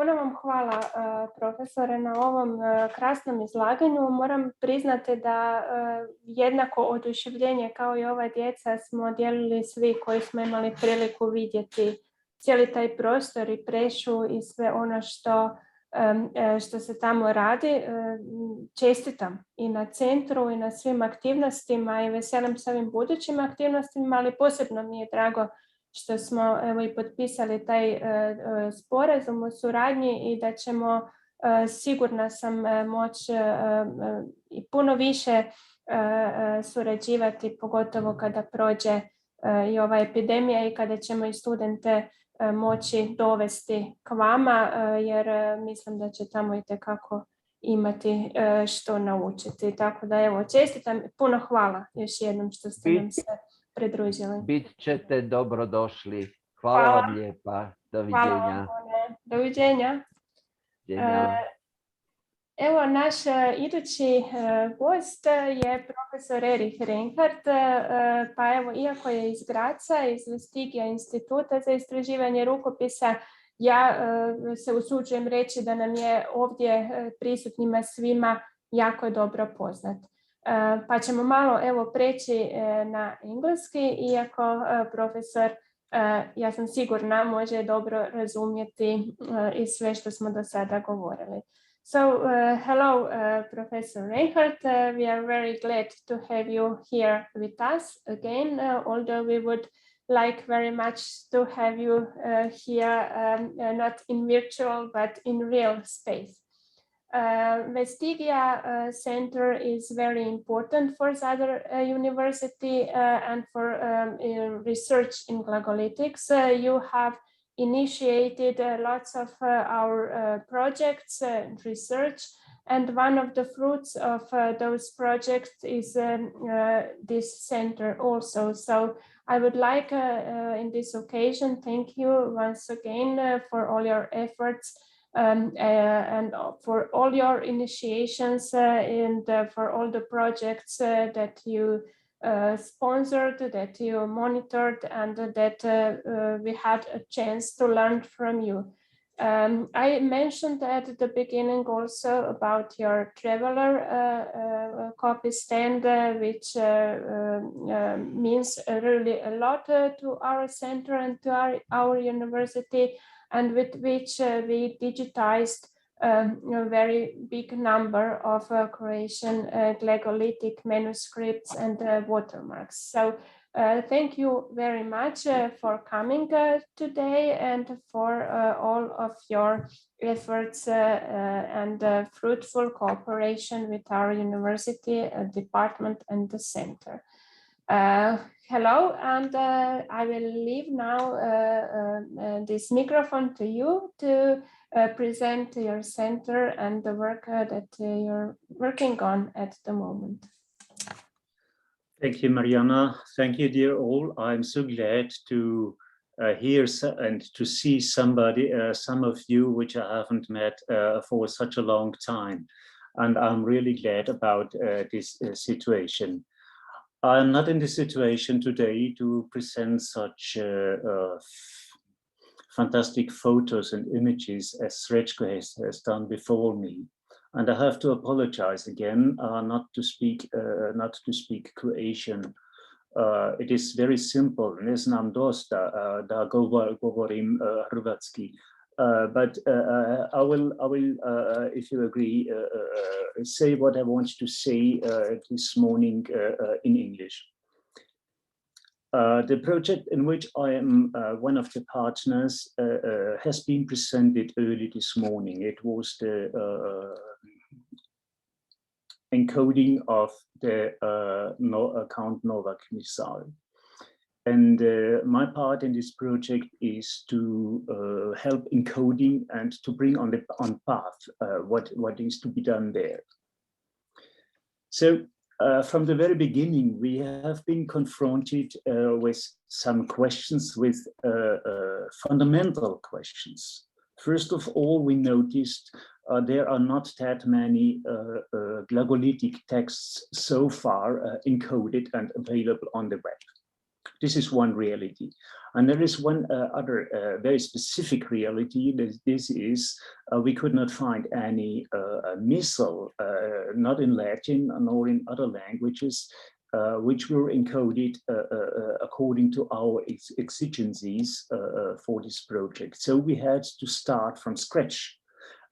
Puno vam hvala, profesore, na ovom krasnom izlaganju. Moram priznati da jednako oduševljenje kao i ova djeca smo dijelili svi koji smo imali priliku vidjeti cijeli taj prostor i prešu i sve ono što se tamo radi. Čestitam i na centru i na svim aktivnostima i veselim se ovim budućim aktivnostima, ali posebno mi je drago što smo i potpisali taj sporazum o suradnji i da ćemo, sigurna sam, moći i puno više surađivati, pogotovo kada prođe i ova epidemija i kada ćemo i studente moći dovesti k vama, jer mislim da će tamo itekako imati što naučiti. Tako da evo, čestitam, puno hvala još jednom što ste nam se pridružili. Bit ćete dobrodošli. Hvala vam lijepa. Doviđenja. Doviđenja. Evo, naš idući gost je profesor Erich Reinhardt, pa evo, iako je iz Graza, iz Vestigia instituta za istraživanje rukopisa, ja se usuđujem reći da nam je ovdje prisutnima svima jako dobro poznat. Pa ćemo malo evo preći na engleski, iako profesor, ja sam sigurna, može dobro razumjeti i sve što smo do sada govorili. So, hello, Professor Reinhardt. We are very glad to have you here with us again, although we would like very much to have you here, not in virtual, but in real space. Vestigia Center is very important for Zadru University and for research in glagolitics. You have initiated lots of our projects and research, and one of the fruits of those projects is this center also. So I would like in this occasion, thank you once again for all your efforts and for all your initiations and for all the projects that you sponsored, that you monitored, and that we had a chance to learn from you. I mentioned at the beginning also about your traveler copy stand, which means really a lot to our center and to our university, and with which we digitized a very big number of Croatian glagolitic manuscripts and watermarks. So thank you very much for coming today and for all of your efforts and fruitful cooperation with our university, department and the center. Hello, and I will leave now this microphone to you to present your center and the work that you're working on at the moment. Thank you, Mariana. Thank you, dear all. I'm so glad to hear and to see somebody, some of you, which I haven't met for such a long time. And I'm really glad about this situation. I'm not in the situation today to present such fantastic photos and images as Erich has done before me. And I have to apologize again, not to speak Croatian. It is very simple. Ne znam dosta da govorim hrvatski. But I will, if you agree, say what I want to say this morning in English. The project in which I am one of the partners has been presented early this morning. It was the encoding of the Count Novak missile. And my part in this project is to help encoding and to bring on path what is to be done there. So from the very beginning, we have been confronted with some questions, with fundamental questions. First of all, we noticed there are not that many glagolitic texts so far encoded and available on the web. This is one reality. And there is one other very specific reality. This is, we could not find any missal, not in Latin nor in other languages, which were encoded according to our exigencies for this project. So we had to start from scratch.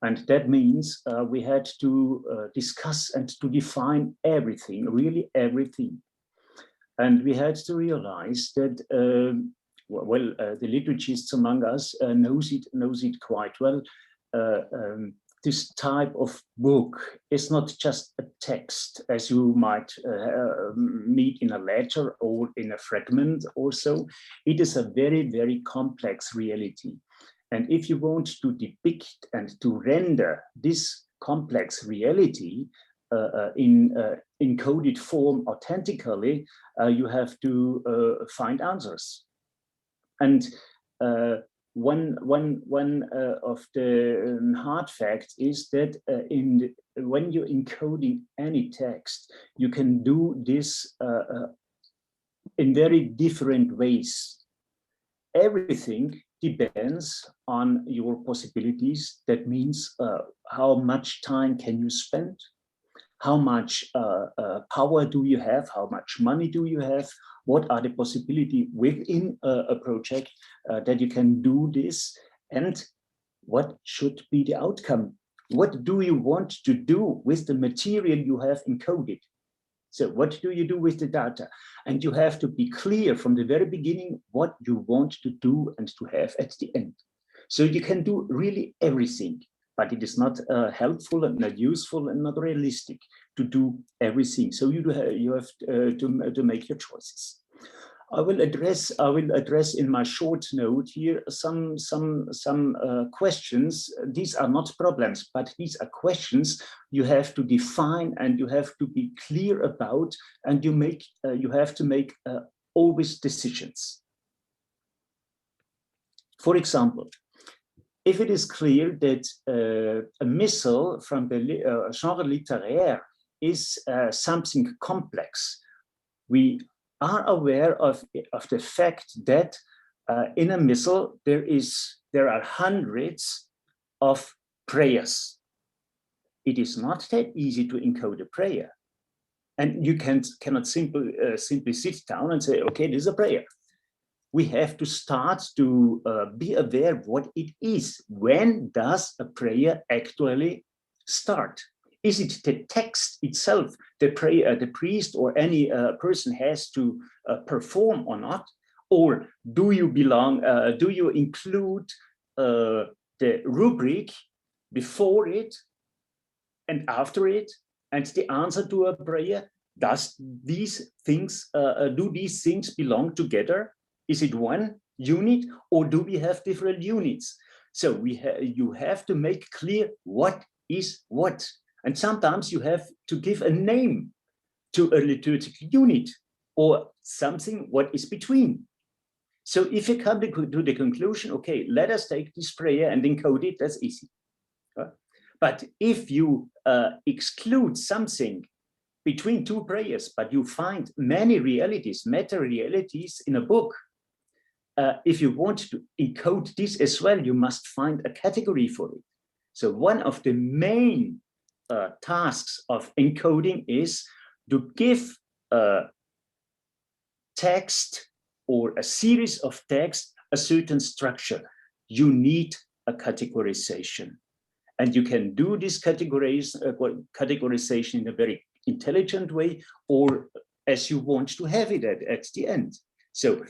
And that means we had to discuss and to define everything, really everything. And we had to realize that, the liturgists among us knows it quite well. This type of book is not just a text, as you might meet in a letter or in a fragment or so. It is a very, very complex reality. And if you want to depict and to render this complex reality in encoded form authentically, you have to find answers. And one of the hard facts is that when you're encoding any text, you can do this in very different ways. Everything depends on your possibilities. That means how much time can you spend? How much power do you have? How much money do you have? What are the possibilities within a project that you can do this? And what should be the outcome? What do you want to do with the material you have encoded? So what do you do with the data? And you have to be clear from the very beginning what you want to do and to have at the end. So you can do really everything, but it is not helpful and not useful and not realistic to do everything. So you have to make your choices. I will address in my short note here some questions. These are not problems, but these are questions you have to define and you have to be clear about, and you have to make always decisions. For example, if it is clear that a missal from the genre littéraire is something complex, we are aware of the fact that in a missal there are hundreds of prayers. It is not that easy to encode a prayer, and you cannot simply sit down and say, okay, this is a prayer. We have to start to be aware of what it is. When does a prayer actually start? Is it the text itself, the prayer, the priest or any person has to perform or not? Or do you include the rubric before it and after it, and the answer to a prayer? Does these things, do these things belong together? Is it one unit, or do we have different units? So you have to make clear what is what. And sometimes you have to give a name to a liturgical unit or something what is between. So if you come to the conclusion, okay, let us take this prayer and encode it, that's easy. But if you exclude something between two prayers, but you find many realities, meta-realities in a book, if you want to encode this as well, you must find a category for it. So one of the main tasks of encoding is to give a text or a series of text a certain structure. You need a categorization, and you can do this categorization in a very intelligent way, or as you want to have it at the end. So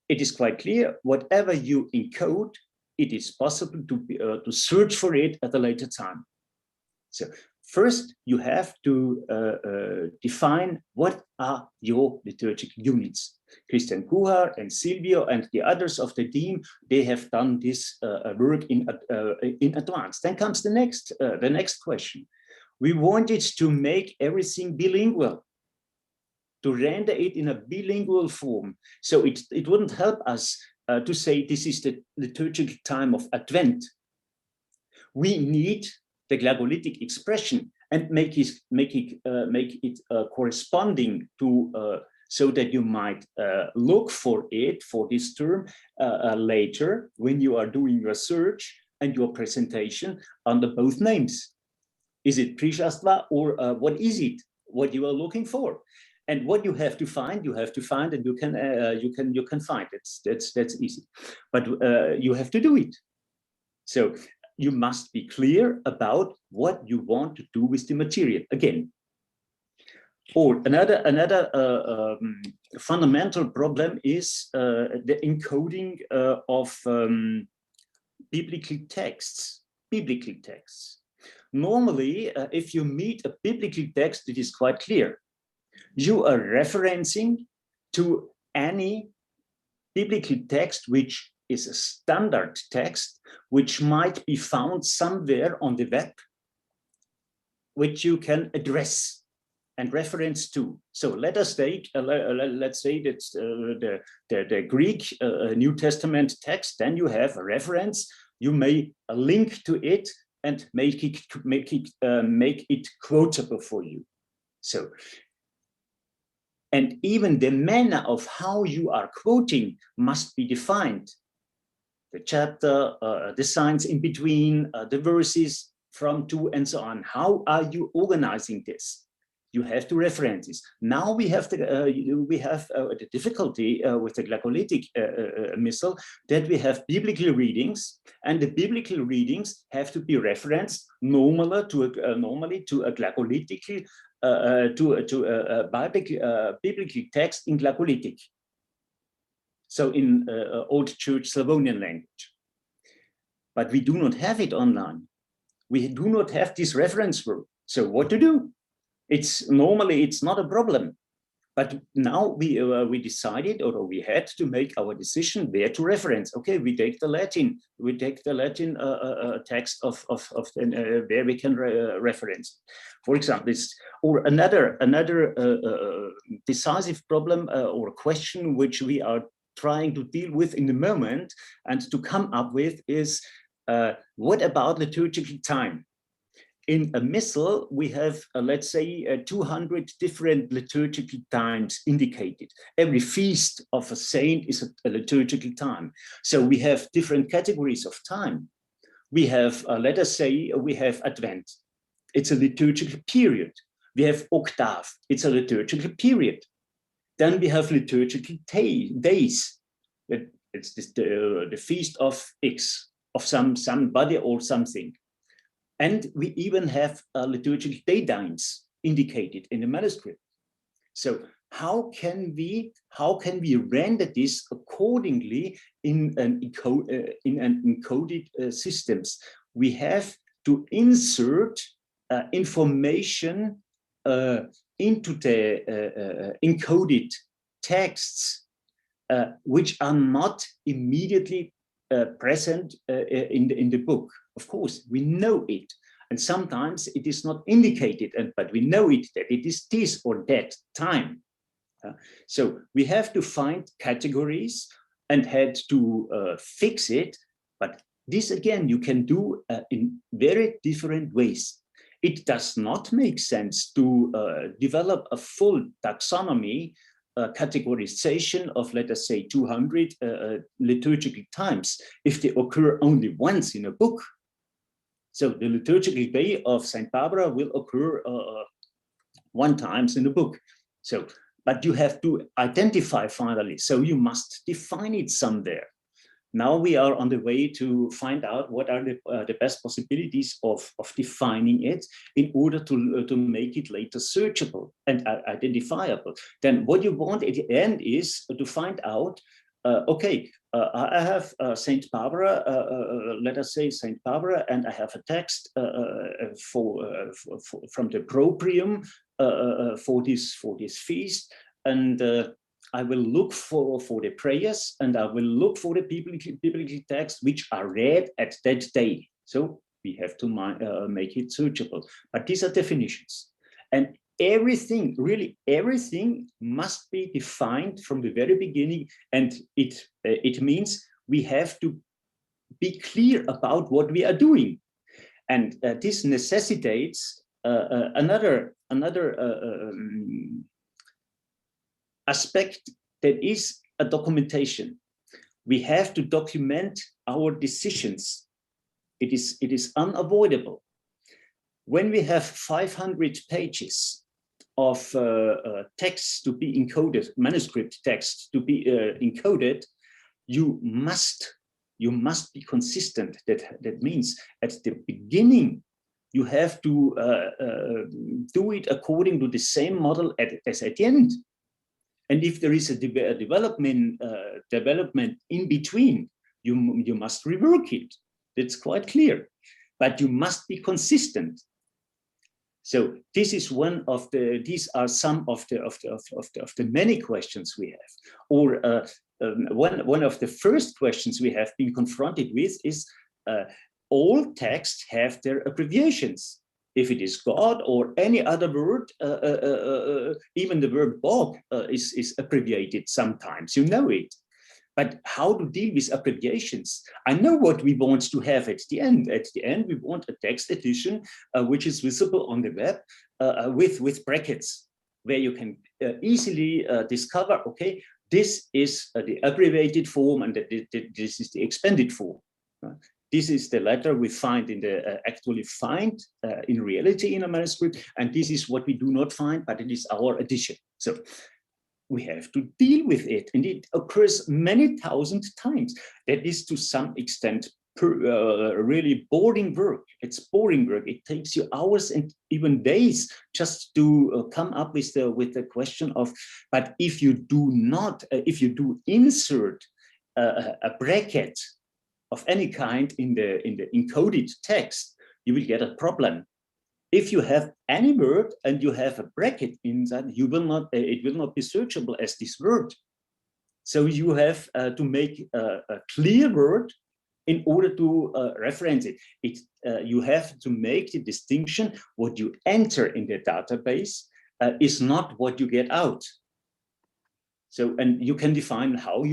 it is quite clear, whatever you encode, it is possible to search for it at a later time. So first, you have to define what are your liturgical units. Christian Kuhar and Silvio and the others of the team, they have done this work in advance. Then comes the next question. We wanted to make everything bilingual, to render it in a bilingual form. So it wouldn't help us to say this is the liturgical time of Advent. We need the glagolitic expression and make it corresponding to so that you might look for this term later when you are doing your search and your presentation under both names. Is it preša or what is it? What you are looking for? And what you have to find, and you can find it. That's easy. But you have to do it. So you must be clear about what you want to do with the material. Again, or another fundamental problem is the encoding of biblical texts. Normally, if you meet a biblical text, it is quite clear. You are referencing to any biblical text which is a standard text, which might be found somewhere on the web, which you can address and reference to. So let us take, let's say that's the Greek New Testament text. Then you have a reference. You may link to it and make it quotable for you. So. And even the manner of how you are quoting must be defined. The chapter, the signs in between, the verses from to, and so on. How are you organizing this? You have to reference this. Now we have the difficulty with the glagolitic missal that we have biblical readings, and the biblical readings have to be referenced normally to a glagolitic. To a biblical text in glagolitic, so in Old Church Slavonian language. But we do not have it online. We do not have this reference work. So what to do? It's not a problem. But now we decided, or we had to make our decision where to reference. Okay, we take the Latin text of where we can reference. For example, or another decisive problem or question which we are trying to deal with in the moment and to come up with is what about liturgical time? In a missal, we have, let's say, 200 different liturgical times indicated. Every feast of a saint is a liturgical time. So we have different categories of time. We have, let us say, we have Advent. It's a liturgical period. We have Octave. It's a liturgical period. Then we have liturgical days. It's the feast of X, of somebody or something. And we even have liturgical daytimes indicated in the manuscript. So how can we render this accordingly in an encoded systems? We have to insert information into the encoded texts, which are not immediately present in the book. Of course, we know it, and sometimes it is not indicated, but we know it that it is this or that time. So we have to find categories and had to fix it. But this again, you can do in very different ways. It does not make sense to develop a full taxonomy categorization of, let us say, 200 liturgical times if they occur only once in a book. So the liturgical day of Saint Barbara will occur one time in the book. So, but you have to identify finally. So you must define it somewhere. Now we are on the way to find out what are the best possibilities of defining it in order to make it later searchable and identifiable. Then what you want at the end is to find out, okay, I have Saint Barbara, let us say Saint Barbara, and I have a text from the proprium for this feast, and I will look for the prayers, and I will look for the biblical texts which are read at that day. So we have to make it searchable. But these are definitions, and everything, really everything, must be defined from the very beginning. And it means we have to be clear about what we are doing, and this necessitates another aspect that is a documentation. We have to document our decisions. It is unavoidable. When we have 500 pages of text to be encoded, manuscript text to be encoded, you must be consistent. That means at the beginning, you have to do it according to the same model as at the end. And if there is a development in between, you must rework it. That's quite clear. But you must be consistent. So this is one of the. These are some of the many questions we have. Or one of the first questions we have been confronted with is all texts have their abbreviations. If it is God or any other word, even the word Bob is abbreviated sometimes. You know it. But how to deal with abbreviations? I know what we want to have at the end. At the end, we want a text edition which is visible on the web with brackets, where you can easily discover, okay, this is the abbreviated form and this is the expanded form. This is the letter we find in the actually find in reality in a manuscript, and this is what we do not find, but it is our addition. So we have to deal with it, and it occurs many thousand times. That is to some extent really boring work. It's boring work. It takes you hours and even days just to come up with the question of. But if you do not, if you do insert a bracket of any kind in the encoded text, you will get a problem. If you have any word and you have a bracket inside, you will not. It will not be searchable as this word. So you have to make a clear word in order to reference it. You have to make the distinction. What you enter in the database is not what you get out. So, and you can define how it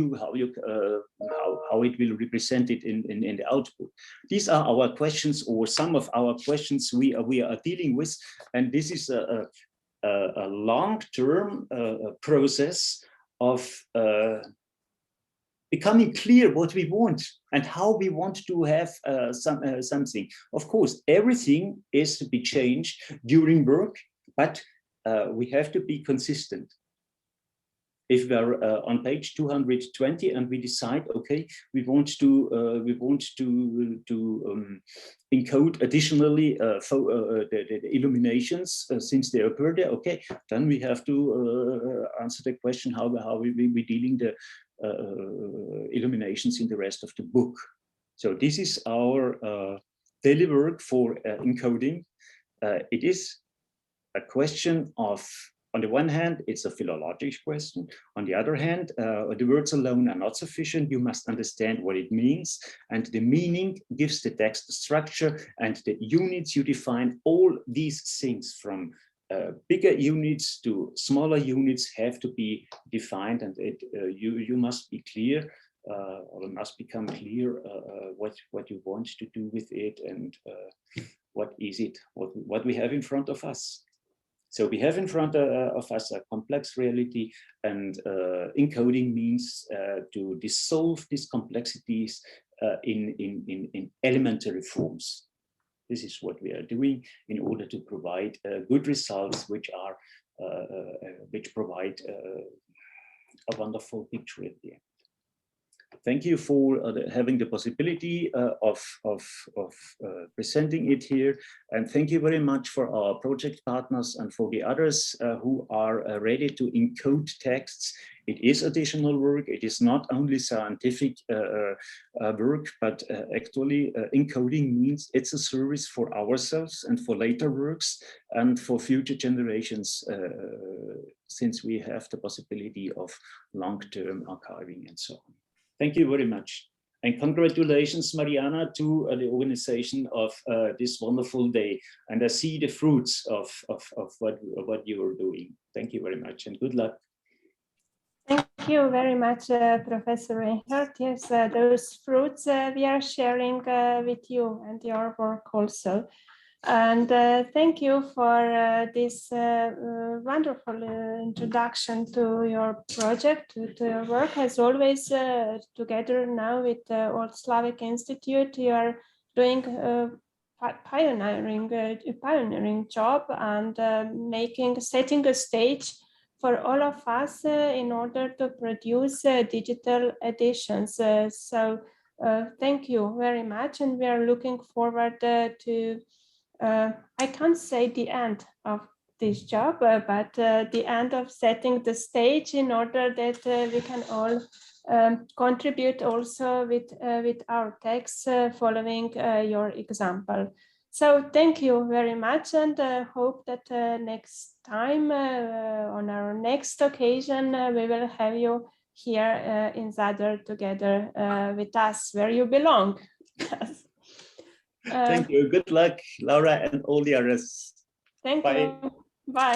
will represent it in the output. These are our questions, or some of our questions we are dealing with, and this is a long-term process of becoming clear what we want and how we want to have something. Of course, everything is to be changed during work, but we have to be consistent. If we're on page 220 and we decide, okay, we want to encode additionally the illuminations since they occur there, okay, then we have to answer the question how we dealing the illuminations in the rest of the book. So this is our daily work for encoding. It is a question of, on the one hand, it's a philologic question. On the other hand, the words alone are not sufficient. You must understand what it means. And the meaning gives the text the structure, and the units you define. All these things from bigger units to smaller units have to be defined, and you must be clear, or it must become clear what you want to do with it, and what is it, what we have in front of us. So we have in front of us a complex reality, and encoding means to dissolve these complexities in elementary forms. This is what we are doing in order to provide good results, which provide a wonderful picture at the end. Thank you for having the possibility of presenting it here, and thank you very much for our project partners and for the others who are ready to encode texts. It is additional work. It is not only scientific work, but actually encoding means it's a service for ourselves and for later works and for future generations, since we have the possibility of long-term archiving and so on. Thank you very much. And congratulations, Mariana, to the organization of this wonderful day. And I see the fruits of what you are doing. Thank you very much and good luck. Thank you very much, Professor Reinhardt. Yes, those fruits we are sharing with you and your work also. And thank you for this wonderful introduction to your project, to your work. As always, together now with the Old Slavic Institute, you are doing a pioneering job and setting a stage for all of us in order to produce digital editions. So thank you very much, and we are looking forward to I can't say the end of this job, but the end of setting the stage in order that we can all contribute also with our texts following your example. So thank you very much, and hope that next time on our next occasion we will have you here in Zadru together with us where you belong. Thank you. Good luck, Laura, and all the others. Thank Bye. you. Bye.